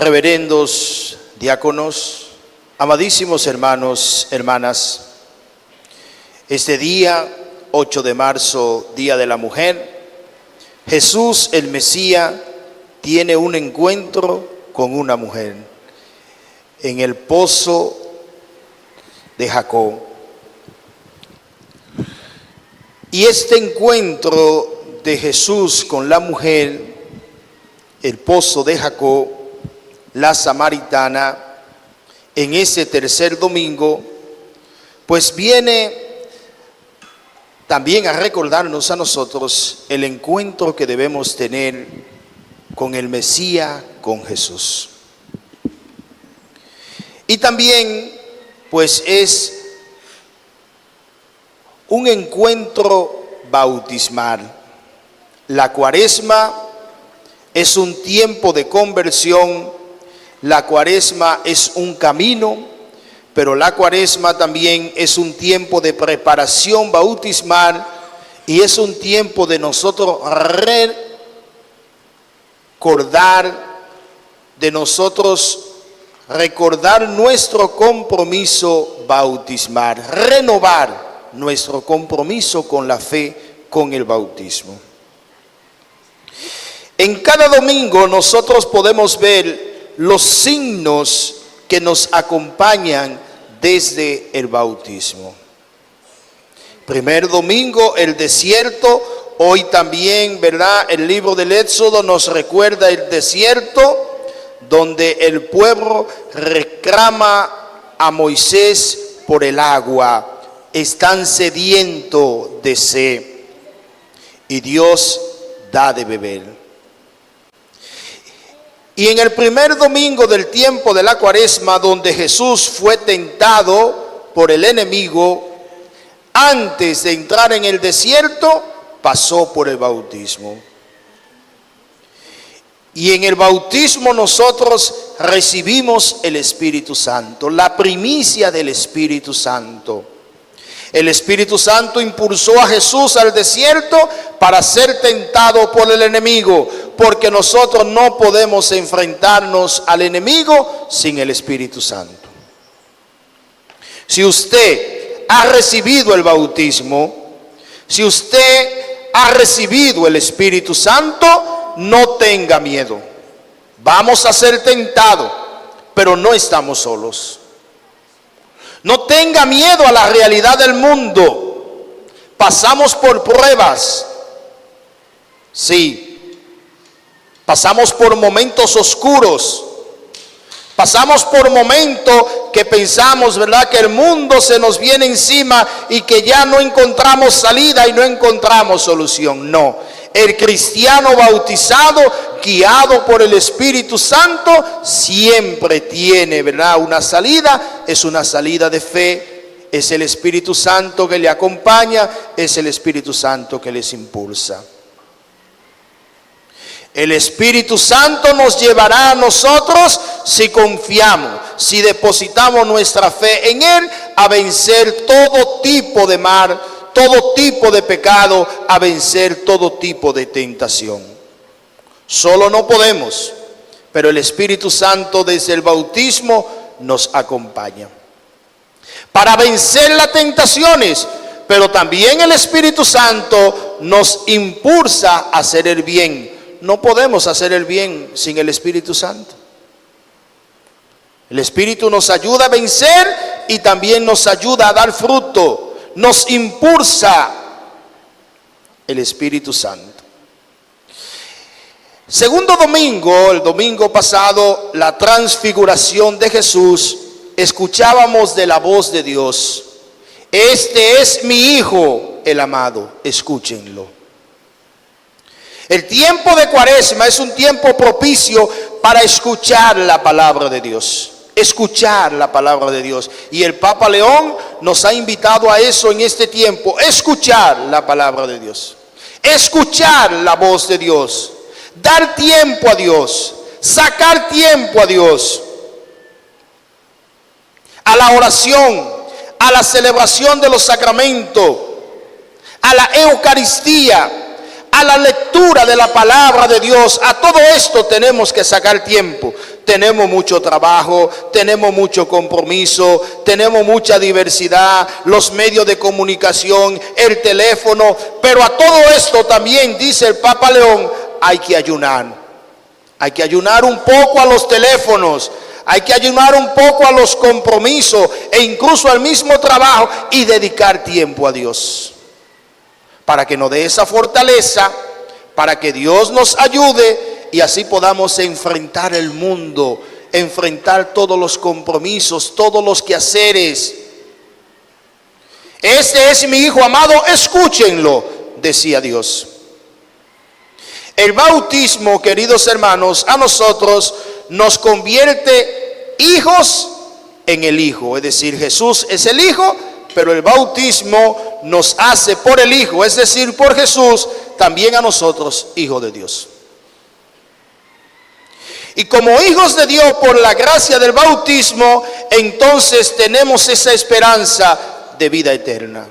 reverendos diáconos, amadísimos hermanos, hermanas, este día, 8 de marzo, Día de la Mujer, Jesús el Mesías tiene un encuentro con una mujer en el pozo de Jacob. Y este encuentro de Jesús con la mujer, el pozo de Jacob, la samaritana, en ese tercer domingo, pues viene también a recordarnos a nosotros el encuentro que debemos tener con el Mesías, con Jesús. Y también, pues es un encuentro bautismal. La Cuaresma es un tiempo de conversión. La Cuaresma es un camino, pero la Cuaresma también es un tiempo de preparación bautismal y es un tiempo de nosotros recordar nuestro compromiso bautismal, renovar nuestro compromiso con la fe, con el bautismo. En cada domingo nosotros podemos ver los signos que nos acompañan desde el bautismo. Primer domingo, el desierto. Hoy también, ¿verdad? El libro del Éxodo nos recuerda el desierto, donde el pueblo reclama a Moisés por el agua. Están sedientos de sed y Dios da de beber. Y en el primer domingo del tiempo de la Cuaresma, donde Jesús fue tentado por el enemigo, antes de entrar en el desierto, pasó por el bautismo. Y en el bautismo nosotros recibimos el Espíritu Santo, la primicia del Espíritu Santo. El Espíritu Santo impulsó a Jesús al desierto para ser tentado por el enemigo, porque nosotros no podemos enfrentarnos al enemigo sin el Espíritu Santo. Si usted ha recibido el bautismo, si usted ha recibido el Espíritu Santo, no tenga miedo. Vamos a ser tentados, pero no estamos solos. No tenga miedo a la realidad del mundo. Pasamos por pruebas. Sí. Pasamos por momentos oscuros. Pasamos por momentos que pensamos, ¿verdad?, que el mundo se nos viene encima y que ya no encontramos salida y no encontramos solución. No. El cristiano bautizado, guiado por el Espíritu Santo, siempre tiene, ¿verdad?, una salida. Es una salida de fe. Es el Espíritu Santo que le acompaña. Es el Espíritu Santo que les impulsa. El Espíritu Santo nos llevará a nosotros, si confiamos, si depositamos nuestra fe en Él, a vencer todo tipo de mal, todo tipo de pecado, a vencer todo tipo de tentación. Solo no podemos, pero el Espíritu Santo desde el bautismo nos acompaña para vencer las tentaciones, pero también el Espíritu Santo nos impulsa a hacer el bien. No podemos hacer el bien sin el Espíritu Santo. El Espíritu nos ayuda a vencer y también nos ayuda a dar fruto. Nos impulsa el Espíritu Santo. Segundo domingo, el domingo pasado, la transfiguración de Jesús, escuchábamos de la voz de Dios. Este es mi Hijo, el amado, escúchenlo. El tiempo de Cuaresma es un tiempo propicio para escuchar la palabra de Dios. Escuchar la palabra de Dios. Y el Papa León nos ha invitado a eso en este tiempo. Escuchar la palabra de Dios. Escuchar la voz de Dios. Dar tiempo a Dios. Sacar tiempo a Dios. A la oración. A la celebración de los sacramentos. A la Eucaristía. A la lectura de la palabra de Dios. A todo esto tenemos que sacar tiempo. Tenemos mucho trabajo, tenemos mucho compromiso, tenemos mucha diversidad, los medios de comunicación, el teléfono, pero a todo esto también, dice el Papa León, hay que ayunar. Hay que ayunar un poco a los teléfonos, hay que ayunar un poco a los compromisos e incluso al mismo trabajo y dedicar tiempo a Dios. Para que nos dé esa fortaleza, para que Dios nos ayude y así podamos enfrentar el mundo, enfrentar todos los compromisos, todos los quehaceres. Este es mi Hijo amado, escúchenlo, decía Dios. El bautismo, queridos hermanos, a nosotros nos convierte hijos en el Hijo. Es decir, Jesús es el Hijo, pero el bautismo nos hace por el Hijo, es decir, por Jesús, también a nosotros, hijos de Dios. Y como hijos de Dios por la gracia del bautismo, entonces tenemos esa esperanza de vida eterna.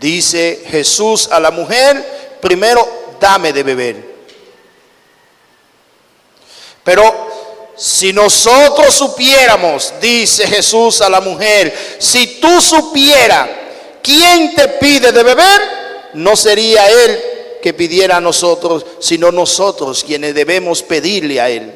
Dice Jesús a la mujer, primero, dame de beber. Pero si nosotros supiéramos, dice Jesús a la mujer, si tú supieras quién te pide de beber, no sería él que pidiera a nosotros, sino nosotros quienes debemos pedirle a Él.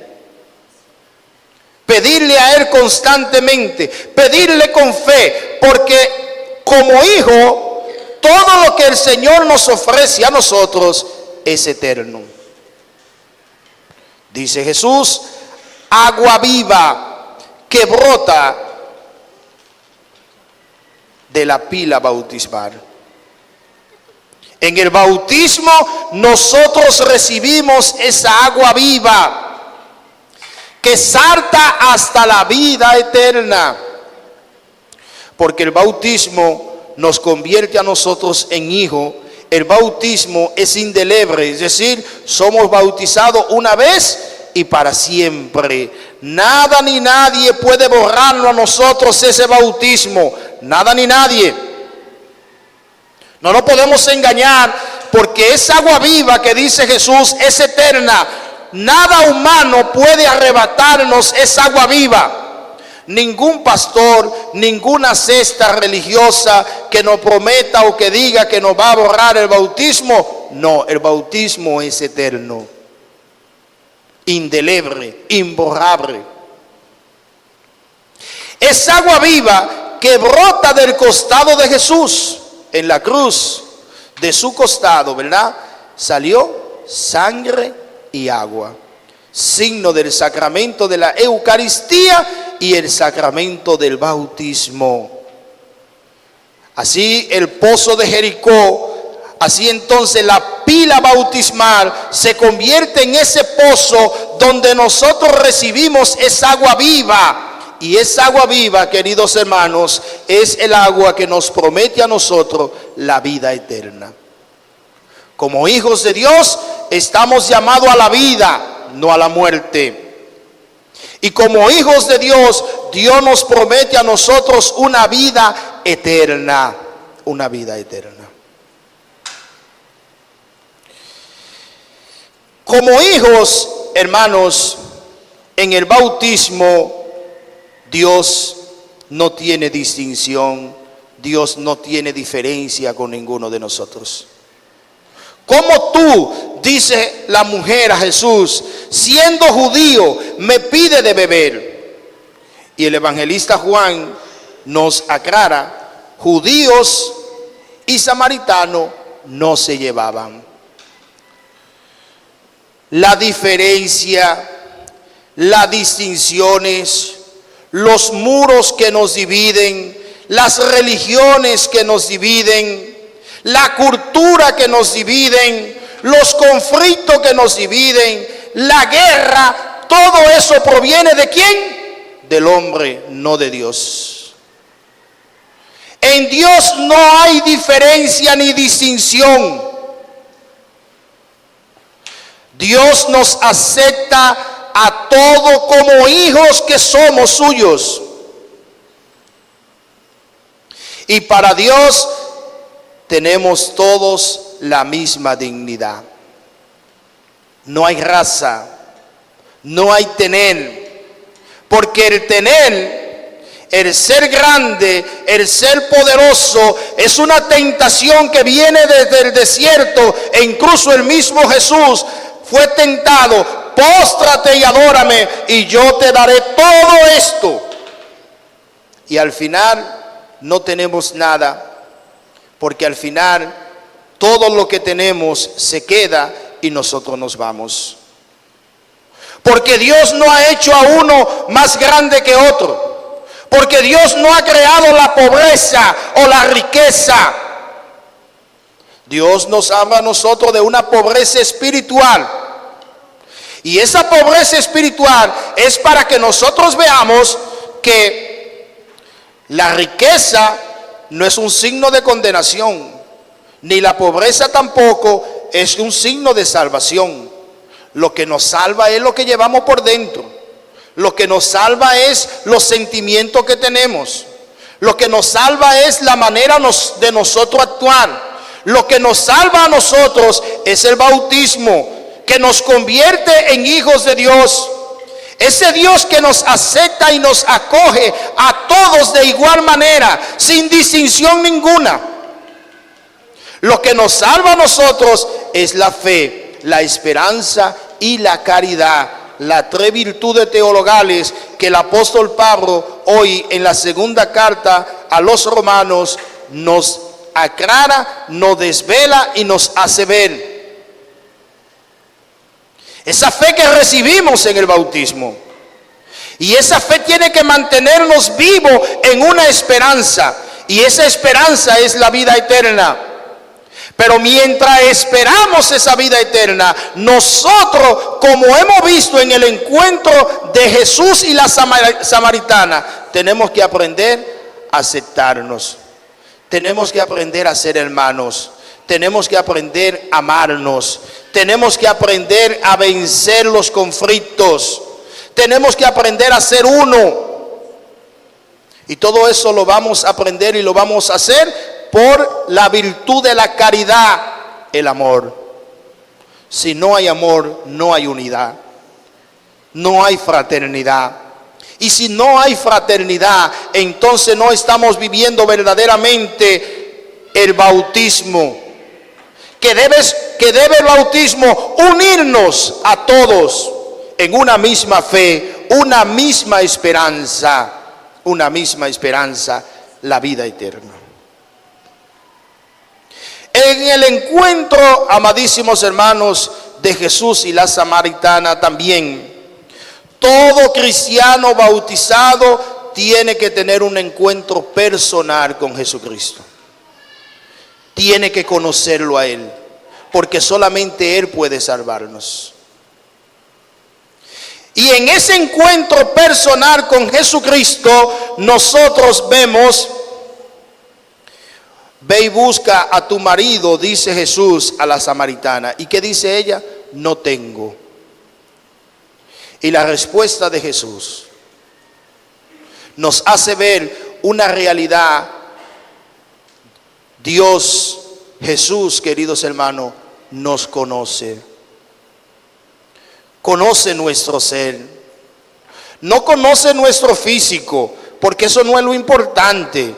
Pedirle a Él constantemente, pedirle con fe, porque como hijo, todo lo que el Señor nos ofrece a nosotros es eterno. Dice Jesús, agua viva que brota de la pila bautismal. En el bautismo nosotros recibimos esa agua viva que salta hasta la vida eterna. Porque el bautismo nos convierte a nosotros en hijos. El bautismo es indeleble, es decir, somos bautizados una vez y para siempre. Nada ni nadie puede borrarlo a nosotros ese bautismo. Nada ni nadie. No nos podemos engañar porque esa agua viva que dice Jesús es eterna. Nada humano puede arrebatarnos esa agua viva. Ningún pastor, ninguna cesta religiosa que nos prometa o que diga que nos va a borrar el bautismo. No, el bautismo es eterno, indeleble, imborrable. Es agua viva que brota del costado de Jesús. En la cruz de su costado, ¿verdad? Salió sangre y agua. Signo del sacramento de la Eucaristía y el sacramento del bautismo. Así el pozo de Jericó, así entonces la pila bautismal se convierte en ese pozo donde nosotros recibimos esa agua viva. Y esa agua viva, queridos hermanos, es el agua que nos promete a nosotros la vida eterna. Como hijos de Dios, estamos llamados a la vida, no a la muerte. Y como hijos de Dios, Dios nos promete a nosotros una vida eterna, una vida eterna. Como hijos, hermanos, en el bautismo, Dios no tiene distinción, Dios no tiene diferencia con ninguno de nosotros. Como tú, dice la mujer a Jesús, siendo judío, me pide de beber. Y el evangelista Juan nos aclara, judíos y samaritanos no se llevaban. La diferencia, las distinciones, los muros que nos dividen, las religiones que nos dividen, la cultura que nos dividen, los conflictos que nos dividen, la guerra, todo eso proviene ¿de quién? Del hombre, no de Dios. En Dios no hay diferencia ni distinción. Dios nos acepta a todos como hijos que somos suyos. Y para Dios tenemos todos la misma dignidad. No hay raza, no hay tener, porque el tener, el ser grande, el ser poderoso, es una tentación que viene desde el desierto, e incluso el mismo Jesús fue tentado: póstrate y adórame y yo te daré todo esto. Y al final no tenemos nada, porque al final todo lo que tenemos se queda y nosotros nos vamos. Porque Dios no ha hecho a uno más grande que otro. Porque Dios no ha creado la pobreza o la riqueza. Dios nos habla a nosotros de una pobreza espiritual. Y esa pobreza espiritual es para que nosotros veamos que la riqueza no es un signo de condenación, ni la pobreza tampoco es un signo de salvación. Lo que nos salva es lo que llevamos por dentro. Lo que nos salva es los sentimientos que tenemos. Lo que nos salva es la manera de nosotros actuar. Lo que nos salva a nosotros es el bautismo, que nos convierte en hijos de Dios. Ese Dios que nos acepta y nos acoge a todos de igual manera, sin distinción ninguna. Lo que nos salva a nosotros es la fe, la esperanza y la caridad. Las tres virtudes teologales que el apóstol Pablo hoy en la segunda carta a los romanos nos aclara, nos desvela y nos hace ver. Esa fe que recibimos en el bautismo. Y esa fe tiene que mantenernos vivos en una esperanza. Y esa esperanza es la vida eterna. Pero mientras esperamos esa vida eterna, nosotros, como hemos visto en el encuentro de Jesús y la samaritana, tenemos que aprender a aceptarnos. Tenemos que aprender a ser hermanos. Tenemos que aprender a amarnos. Tenemos que aprender a vencer los conflictos. Tenemos que aprender a ser uno. Y todo eso lo vamos a aprender y lo vamos a hacer por la virtud de la caridad, el amor. Si no hay amor, no hay unidad. No hay fraternidad. Y si no hay fraternidad, entonces no estamos viviendo verdaderamente el bautismo. Que debe el bautismo unirnos a todos en una misma fe, una misma esperanza, la vida eterna. En el encuentro, amadísimos hermanos, de Jesús y la samaritana también, todo cristiano bautizado tiene que tener un encuentro personal con Jesucristo. Tiene que conocerlo a Él, porque solamente Él puede salvarnos. Y en ese encuentro personal con Jesucristo, nosotros vemos: ve y busca a tu marido, dice Jesús a la samaritana. ¿Y qué dice ella? No tengo. Y la respuesta de Jesús nos hace ver una realidad. Dios, Jesús, queridos hermanos, nos conoce. Conoce nuestro ser. No conoce nuestro físico, porque eso no es lo importante.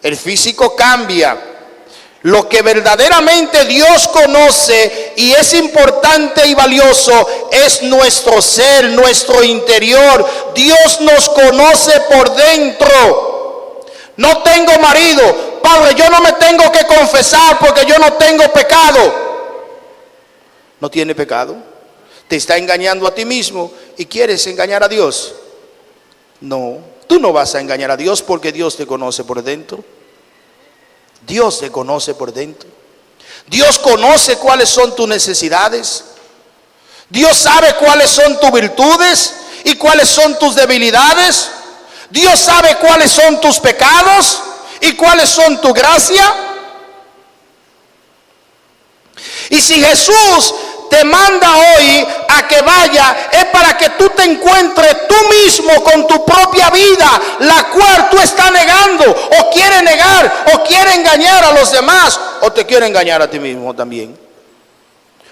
El físico cambia. Lo que verdaderamente Dios conoce y es importante y valioso es nuestro ser, nuestro interior. Dios nos conoce por dentro. No tengo marido, padre, yo no me tengo que confesar porque yo no tengo pecado. ¿No tiene pecado? ¿Te está engañando a ti mismo y quieres engañar a Dios? No, tú no vas a engañar a Dios porque Dios te conoce por dentro. Dios te conoce por dentro. Dios conoce cuáles son tus necesidades. Dios sabe cuáles son tus virtudes y cuáles son tus debilidades. Dios sabe cuáles son tus pecados y cuáles son tu gracia. Y si Jesús te manda hoy a que vaya, es para que tú te encuentres tú mismo con tu propia vida, la cual tú estás negando, o quieres negar, o quieres engañar a los demás, o te quieres engañar a ti mismo también.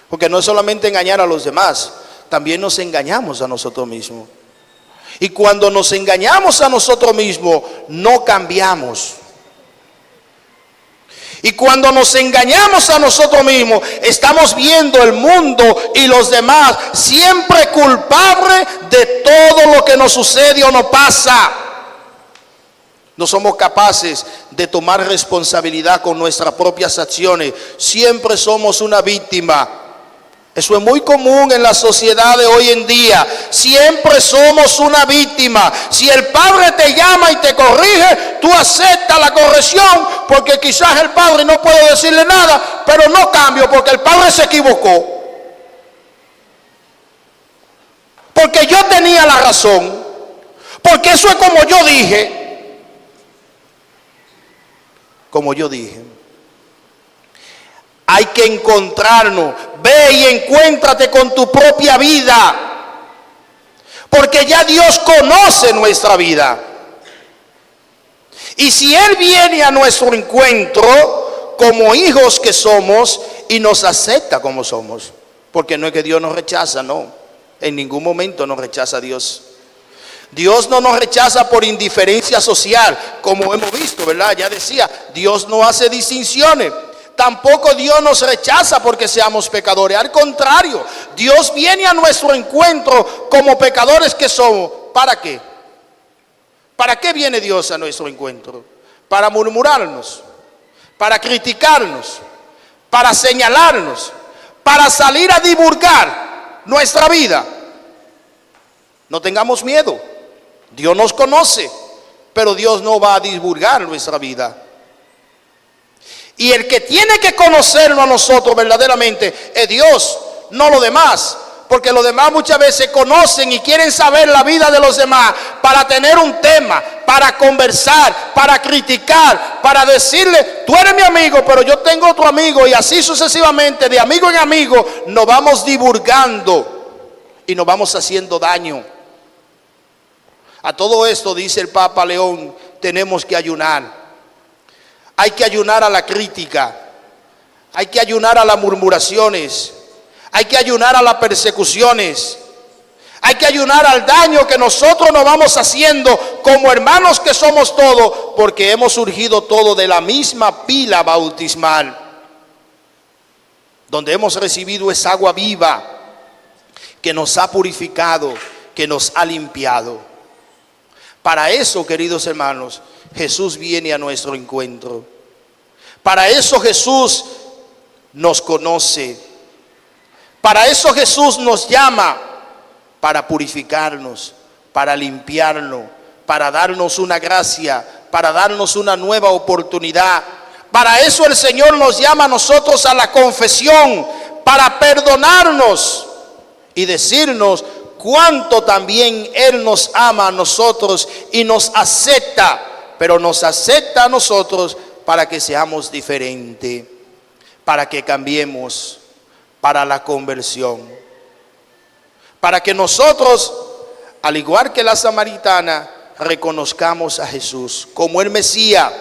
Porque no es solamente engañar a los demás, también nos engañamos a nosotros mismos. Y cuando nos engañamos a nosotros mismos, no cambiamos. Y cuando nos engañamos a nosotros mismos, estamos viendo el mundo y los demás siempre culpables de todo lo que nos sucede o nos pasa. No somos capaces de tomar responsabilidad con nuestras propias acciones. Siempre somos una víctima. Eso es muy común en la sociedad de hoy en día. Siempre somos una víctima. Si el padre te llama y te corrige, tú aceptas la corrección porque quizás el padre no puede decirle nada, pero no cambio porque el padre se equivocó. Porque yo tenía la razón. Porque eso es como yo dije. Como yo dije. Hay que encontrarnos. Ve y encuéntrate con tu propia vida. Porque ya Dios conoce nuestra vida. Y si Él viene a nuestro encuentro como hijos que somos y nos acepta como somos. Porque no es que Dios nos rechaza, no. En ningún momento nos rechaza Dios. Dios no nos rechaza por indiferencia social, como hemos visto, ¿verdad? Ya decía, Dios no hace distinciones. Tampoco Dios nos rechaza porque seamos pecadores. Al contrario, Dios viene a nuestro encuentro como pecadores que somos. ¿Para qué? ¿Para qué viene Dios a nuestro encuentro? Para murmurarnos, para criticarnos, para señalarnos, para salir a divulgar nuestra vida. No tengamos miedo. Dios nos conoce, pero Dios no va a divulgar nuestra vida. Y el que tiene que conocernos a nosotros verdaderamente es Dios, no los demás. Porque los demás muchas veces conocen y quieren saber la vida de los demás para tener un tema, para conversar, para criticar, para decirle, tú eres mi amigo, pero yo tengo otro amigo. Y así sucesivamente, de amigo en amigo, nos vamos divulgando y nos vamos haciendo daño. A todo esto, dice el Papa León, tenemos que ayunar. Hay que ayunar a la crítica, hay que ayunar a las murmuraciones, hay que ayunar a las persecuciones, hay que ayunar al daño que nosotros nos vamos haciendo como hermanos que somos todos, porque hemos surgido todos de la misma pila bautismal, donde hemos recibido esa agua viva que nos ha purificado, que nos ha limpiado. Para eso, queridos hermanos, Jesús viene a nuestro encuentro. Para eso Jesús nos conoce. Para eso Jesús nos llama, para purificarnos, para limpiarnos, para darnos una gracia, para darnos una nueva oportunidad. Para eso el Señor nos llama a nosotros a la confesión, para perdonarnos y decirnos cuánto también Él nos ama a nosotros y nos acepta. Pero nos acepta a nosotros para que seamos diferentes, para que cambiemos, para la conversión. Para que nosotros, al igual que la samaritana, reconozcamos a Jesús como el Mesías.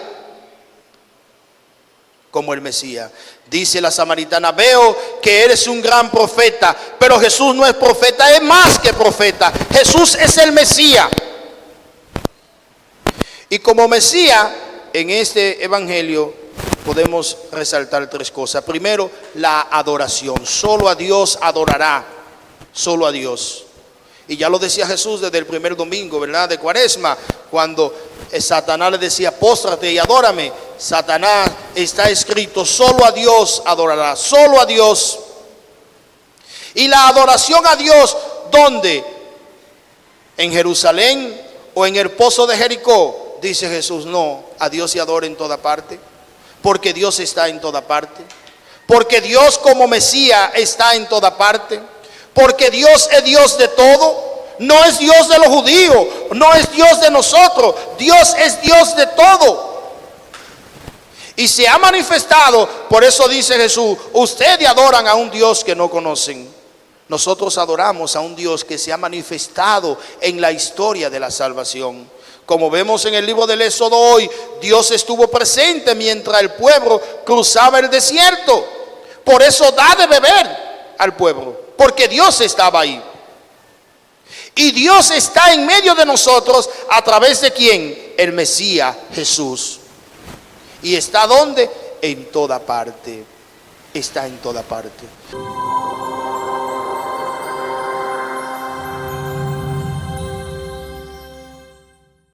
Como el Mesías. Dice la samaritana, veo que eres un gran profeta, pero Jesús no es profeta, es más que profeta. Jesús es el Mesías. Y como Mesías, en este evangelio podemos resaltar tres cosas. Primero, la adoración. Solo a Dios adorará, solo a Dios. Y ya lo decía Jesús desde el primer domingo, ¿verdad? De Cuaresma, cuando Satanás le decía, póstrate y adórame. Satanás, está escrito, solo a Dios adorará, solo a Dios. Y la adoración a Dios, ¿dónde? ¿En Jerusalén o en el pozo de Jericó? Dice Jesús, no, a Dios se adora en toda parte, porque Dios está en toda parte, porque Dios como Mesías está en toda parte, porque Dios es Dios de todo, no es Dios de los judíos, no es Dios de nosotros, Dios es Dios de todo. Y se ha manifestado, por eso dice Jesús, ustedes adoran a un Dios que no conocen. Nosotros adoramos a un Dios que se ha manifestado en la historia de la salvación. Como vemos en el libro del Éxodo hoy, Dios estuvo presente mientras el pueblo cruzaba el desierto. Por eso da de beber al pueblo, porque Dios estaba ahí. Y Dios está en medio de nosotros a través de ¿quién? El Mesías, Jesús. ¿Y está dónde? En toda parte. Está en toda parte.